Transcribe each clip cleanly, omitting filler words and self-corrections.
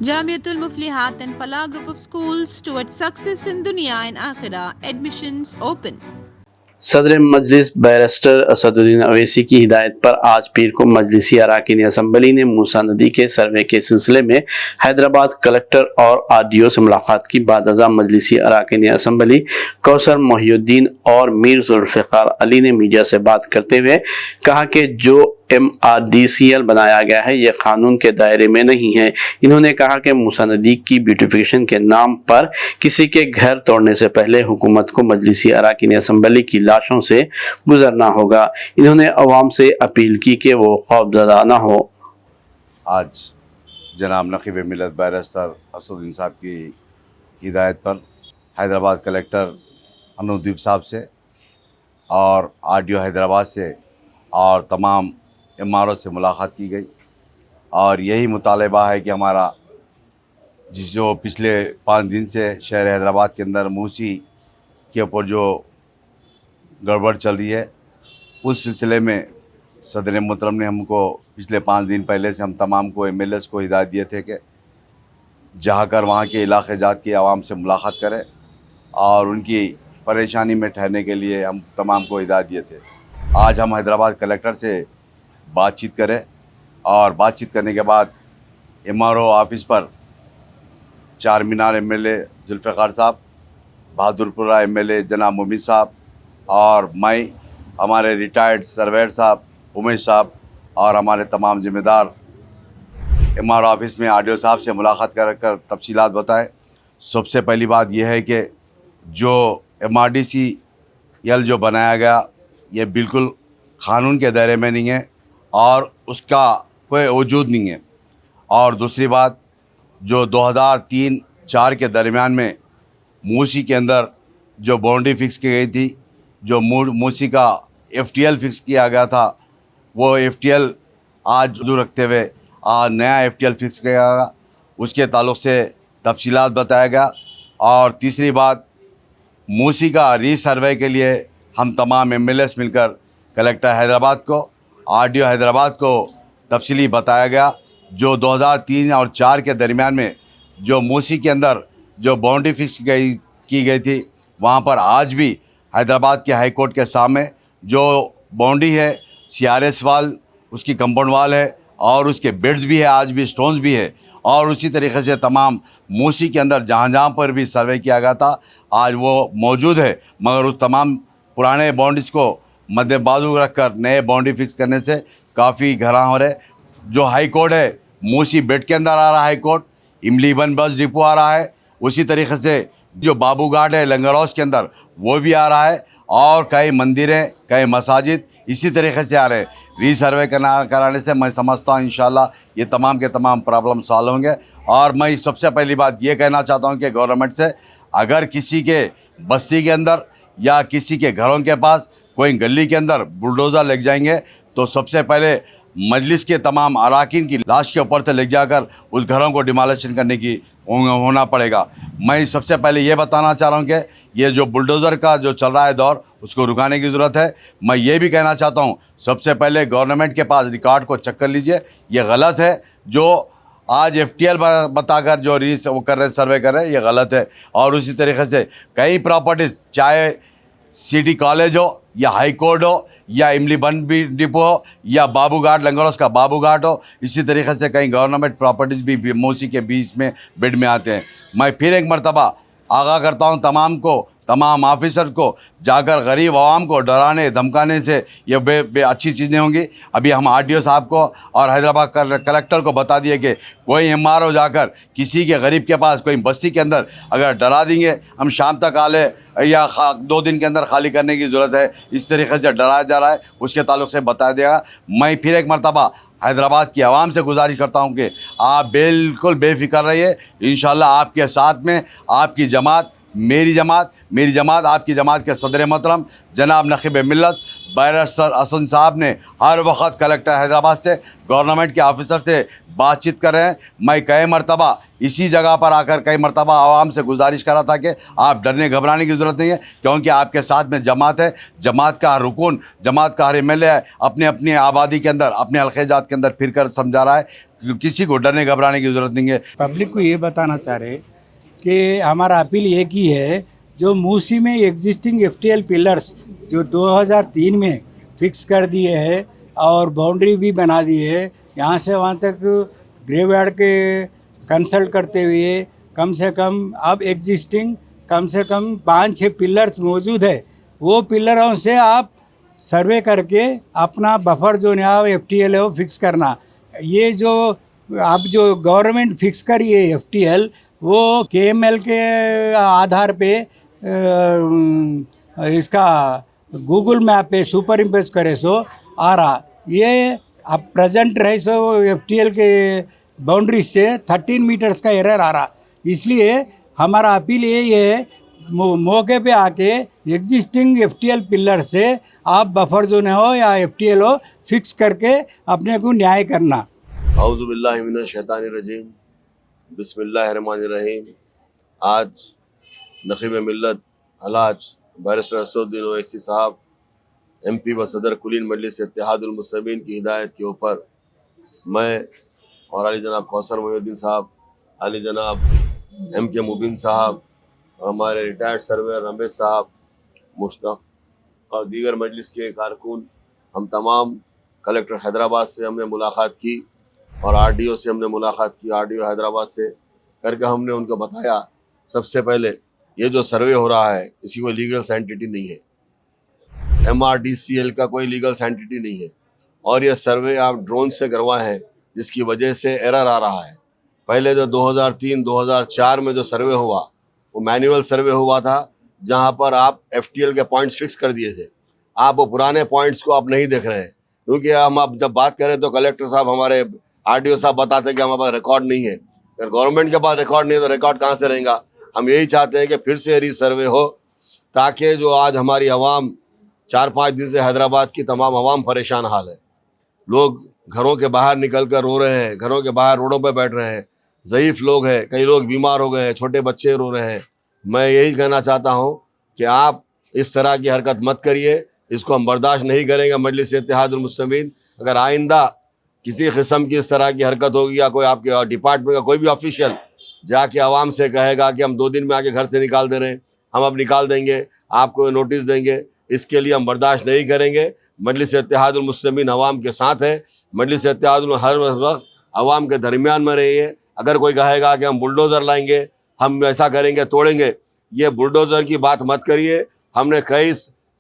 Jamiatul Muflihat and Falah Group of Schools towards success in Dunya and Akhirah. Admissions open. सदर मजलिस barrister Asaduddin Owaisi की हिदायत पर आज पीर को मजलिसी अरकान असम्बली ने मूसा नदी के सर्वे के सिलसिले में हैदराबाद कलेक्टर और आरडीओ से मुलाकात की। बाद अज़ा मजलिसी अरकान असम्बली कौसर मोहिउद्दीन और मीर जुल्फ़िकार अली ने मीडिया से बात करते हुए कहा कि जो MRDCL बनाया गया है यह कानून के दायरे में नहीं है। इन्होंने कहा कि मूसा नदी की ब्यूटिफिकेशन के नाम पर किसी के घर तोड़ने से पहले हुकूमत को मजलिसी अरकान असम्बली की लाशों से गुजरना होगा। इन्होंने अवाम से अपील की कि वो खौफजदा न हो। आज जनाब नक़ीब मिल्लत बैरिस्टर असदुद्दीन साहब की हिदायत पर हैदराबाद कलेक्टर अनुदीप साहब से और आरडीओ हैदराबाद से और तमाम MRO से मुलाकात की गई और यही मुतालबा है कि हमारा जो पिछले 5 दिन से शहर हैदराबाद के अंदर मूसी के ऊपर जो गड़बड़ चल रही है उस सिलसिले में सदर मोहतरम ने हमको पिछले 5 दिन पहले से हम तमाम को MLAs को हिदायत दिए थे कि जाकर वहाँ के इलाके जात की आवाम से मुलाकात करें और उनकी परेशानी में ठहरने के लिए हम तमाम को हिदायत दिए थे। आज हम हैदराबाद कलेक्टर से बातचीत करें और बातचीत करने के बाद MRO ऑफिस पर चार मीनार MLA जुल्फ़िकार साहब, बहादुरपुरा MLA जनाब मोमिन साहब और मैं, हमारे रिटायर्ड सर्वेयर साहब उमेश साहब और हमारे तमाम ज़िम्मेदार MRO ऑफिस में आरडीओ साहब से मुलाकात कर तफसीलात बताए। सबसे पहली बात यह है कि जो MRDCL जो बनाया गया ये बिल्कुल क़ानून के दायरे में नहीं है और उसका कोई वजूद नहीं है। और दूसरी बात, जो 2003-04 के दरमियान में मूसी के अंदर जो बाउंड्री फिक्स की गई थी, जो मूसी का FTL फिक्स किया गया था, वो FTL आज जो रखते हुए आज नया FTL फिक्स किया गया, उसके ताल्लुक़ से तफसीलात बताया गया। और तीसरी बात, मूसी का रीसर्वे के लिए हम तमाम MLAs मिलकर कलेक्टर हैदराबाद को, आरडीओ हैदराबाद को तफसीली बताया गया। जो 2003 और 4 के दरमियान में जो मूसी के अंदर जो बाउंड्री फिक्स की गई थी, वहाँ पर आज भी हैदराबाद के हाई कोर्ट के सामने जो बाउंड्री है, CRS वाल उसकी कंपाउंड वाल है और उसके बेड्स भी है, आज भी स्टोन्स भी है। और उसी तरीके से तमाम मूसी के अंदर जहाँ पर भी सर्वे किया गया था आज वो मौजूद है, मगर उस तमाम पुराने बाउंड्रीज़ को मद्देबाजू रख कर नए बाउंड्री फिक्स करने से काफ़ी घरा हो रहे। जो हाई कोर्ट है मूसी बेड के अंदर आ रहा है, हाई कोर्ट इमलीबन बस डिपो आ रहा है। उसी तरीके से जो बाबू घाट है लंगर हाउस के अंदर वो भी आ रहा है और कई मंदिरें, कई मसाजिद इसी तरीके से आ रहे हैं। रीसर्वे कराने से मैं समझता हूँ इंशाल्लाह ये तमाम के तमाम प्रॉब्लम सॉल्व होंगे। और मैं सबसे पहली बात ये कहना चाहता हूँ कि गवर्नमेंट से, अगर किसी के बस्ती के अंदर या किसी के घरों के पास कोई गली के अंदर बुलडोज़र लग जाएंगे तो सबसे पहले मजलिस के तमाम अरकान की लाश के ऊपर से ले जाकर उस घरों को डिमोलिशन करने की होना पड़ेगा। मैं सबसे पहले ये बताना चाह रहा हूँ कि ये जो बुलडोज़र का जो चल रहा है दौर उसको रुकाने की ज़रूरत है। मैं ये भी कहना चाहता हूँ सबसे पहले गवर्नमेंट के पास रिकॉर्ड को चेक कर लीजिए, ये गलत है जो आज FTL बताकर जो वो कर रहे हैं, सर्वे कर रहे हैं, ये गलत है। और उसी तरीके से कई प्रॉपर्टीज़, चाहे सिटी कॉलेज हो या हाई कोर्ट हो या इमली बन भी डिपो हो या बाबू घाट लंगर हाउस का बाबू घाट हो, इसी तरीके से कई गवर्नमेंट प्रॉपर्टीज़ भी मूसी के बीच में बेड में आते हैं। मैं फिर एक मरतबा आगाह करता हूं तमाम को, तमाम ऑफिसर को, जाकर गरीब आवाम को डराने धमकाने से ये बे अच्छी चीज़ें होंगी। अभी हम आरडीओ साहब को और हैदराबाद कलेक्टर को बता दिए कि कोई MRO जाकर किसी के गरीब के पास कोई बस्ती के अंदर अगर डरा देंगे, हम शाम तक आले या 2 दिन के अंदर खाली करने की ज़रूरत है, इस तरीके से डराया जा रहा है, उसके ताल्लुक़ से बताया देगा। मैं फिर एक मरतबा हैदराबाद की आवाम से गुजारिश करता हूँ कि आप बिल्कुल बेफिक्र रहिए। इंशाल्लाह आपके साथ में आपकी जमात, मेरी जमात, मेरी जमात, आपकी जमात के सदर मोहतरम जनाब नखीब मिल्लत बैरिस्टर असद साहब ने हर वक्त कलेक्टर हैदराबाद से, गवर्नमेंट के ऑफिसर से बातचीत कर रहे हैं। मैं कई मरतबा इसी जगह पर आकर कई मरतबा आवाम से गुजारिश करा था कि आप डरने घबराने की ज़रूरत नहीं है, क्योंकि आपके साथ में जमात है। जमात का हर रुकन, जमात का हर MLA है, अपने अपनी आबादी के अंदर, अपने अलखेजात के अंदर फिर कर समझा रहा है कि किसी को डरने घबराने की ज़रूरत नहीं है। पब्लिक को ये बताना चाह रहे कि हमारा अपील एक ही है, जो मूसी में एग्जिस्टिंग FTL पिलर्स जो 2003 में फिक्स कर दिए हैं और बाउंड्री भी बना दी है, यहाँ से वहाँ तक ग्रेवयार्ड के कंसल्ट करते हुए कम से कम अब एग्जिस्टिंग कम से कम 5-6 पिलर्स मौजूद है। वो पिलरों से आप सर्वे करके अपना बफर जो नया FTL है वो फिक्स करना। ये जो अब जो गवर्नमेंट फिक्स करी है FTL, वो KML के आधार पे इसका गूगल मैप पे सुपर इम्पोज करे सो आ रहा। ये अब प्रेजेंट रहे सो FTL के बाउंड्री से 13 मीटर्स का एरर आ रहा। इसलिए हमारा अपील यही है, मौके पे आके एग्जिस्टिंग FTL पिलर से आप बफर जोन हो या FTL हो फिक्स करके अपने को न्याय करना। औज़ु बिल्लाहि मिनश शैतानिर रजीम, बिस्मिल्लाहिर रहमानिर रहीम। आज नखीब मिल्लत हलाज बैरिस्टर असदुद्दीन ओवैसी साहब MP व सदर कुलीन मजलिस इत्तेहादुल मुस्लिमीन की हिदायत के ऊपर मैं और अली जनाब कौसर मोहिउद्दीन साहब, अली जनाब MK मुबीन साहब, हमारे रिटायर्ड सर्वेयर रमेश साहब, मुश्ताक और दीगर मजलिस के कारकुन, हम तमाम कलेक्टर हैदराबाद से हमने मुलाकात की और RDO से हमने मुलाकात की। RDO हैदराबाद से करके हमने उनको बताया, सबसे पहले ये जो सर्वे हो रहा है इसकी कोई लीगल सैंटिटी नहीं है, MRDCL का कोई लीगल सैंटिटी नहीं है, और ये सर्वे आप ड्रोन से करवाए हैं जिसकी वजह से एरर आ रहा है। पहले जो 2003-2004 में जो सर्वे हुआ वो मैनुअल सर्वे हुआ था, जहां पर आप FTL के पॉइंट्स फिक्स कर दिए थे। आप वो पुराने पॉइंट्स को आप नहीं देख रहे हैं, क्योंकि हम अब जब बात करें तो कलेक्टर साहब, हमारे RDO साहब बताते हैं कि हमारे पास रिकॉर्ड नहीं है। अगर गवर्नमेंट के पास रिकॉर्ड नहीं है तो रिकॉर्ड कहाँ से रहेगा। हम यही चाहते हैं कि फिर से रीसर्वे हो, ताकि जो आज हमारी आवाम 4-5 दिन से हैदराबाद की तमाम आवाम परेशान हाल है। लोग घरों के बाहर निकल कर रो रहे हैं, घरों के बाहर रोडों पर बैठ रहे हैं, ज़ईफ़ लोग हैं, कई लोग बीमार हो गए हैं, छोटे बच्चे रो रहे हैं। मैं यही कहना चाहता हूँ कि आप इस तरह की हरकत मत करिए, इसको हम बर्दाश्त नहीं करेंगे। मजलिस इत्तेहादुल मुस्लिमीन, अगर आइंदा किसी किस्म की इस तरह की हरकत होगी या कोई आपके डिपार्टमेंट का कोई भी ऑफिशियल जाके आवाम से कहेगा कि हम 2 दिन में आके घर से निकाल दे रहे हैं, हम अब निकाल देंगे, आपको नोटिस देंगे, इसके लिए हम बर्दाश्त नहीं करेंगे। मजलिस इत्तेहादुल मुस्लिमीन अवाम के साथ है। मजलिस इत्तेहादुल हर वक्त अवाम के दरमियान में रही है। अगर कोई कहेगा कि हम बुलडोज़र लाएंगे, हम ऐसा करेंगे, तोड़ेंगे, ये बुलडोज़र की बात मत करिए। हमने कई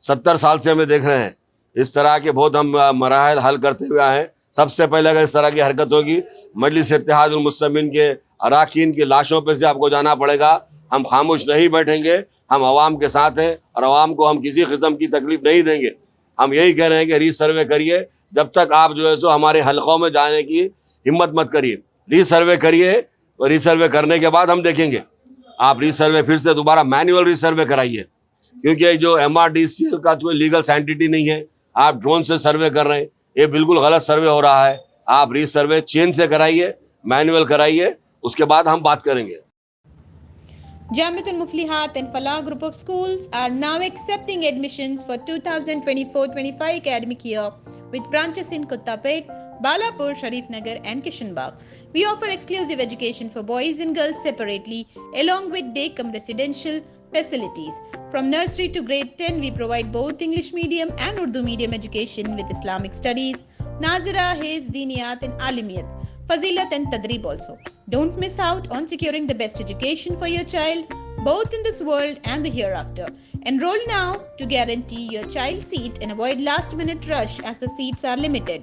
70 साल से हमें देख रहे हैं, इस तरह के बहुत हम मराहल हल करते हुए आए हैं। सबसे पहले अगर इस तरह की हरकत होगी, मजलिस इत्तेहादुल मुस्लिमीन के अराकीन की लाशों पे से आपको जाना पड़ेगा। हम खामोश नहीं बैठेंगे, हम आवाम के साथ हैं और आवाम को हम किसी किस्म की तकलीफ नहीं देंगे। हम यही कह रहे हैं कि रीसर्वे करिए, जब तक आप जो है सो हमारे हलकों में जाने की हिम्मत मत करिए। रीसर्वे करिए और रीसर्वे करने के बाद हम देखेंगे। आप रीसर्वे फिर से दोबारा मैनुअल रीसर्वे कराइए, क्योंकि जो MRDCL का कोई लीगल सैंटिटी नहीं है, आप ड्रोन से सर्वे कर रहे हैं, ये बिल्कुल गलत सर्वे हो रहा है। आप रीसर्वे चेन से कराइए, मैनुअल कराइए, उसके बाद हम बात करेंगे। Jamiatul Muflihat and Falah group of schools are now accepting admissions for 2024-25 academic year with branches in Kottapet, Balapur, Sharif Nagar and Kishanbagh. We offer exclusive education for boys and girls separately along with day cum residential facilities. From nursery to grade 10, we provide both English medium and Urdu medium education with Islamic studies, Nazira, Hifz, Diniyat and Alimiyat, Fazilat and Tadrib also. Don't miss out on securing the best education for your child, both in this world and the hereafter. Enroll now to guarantee your child's seat and avoid last-minute rush as the seats are limited.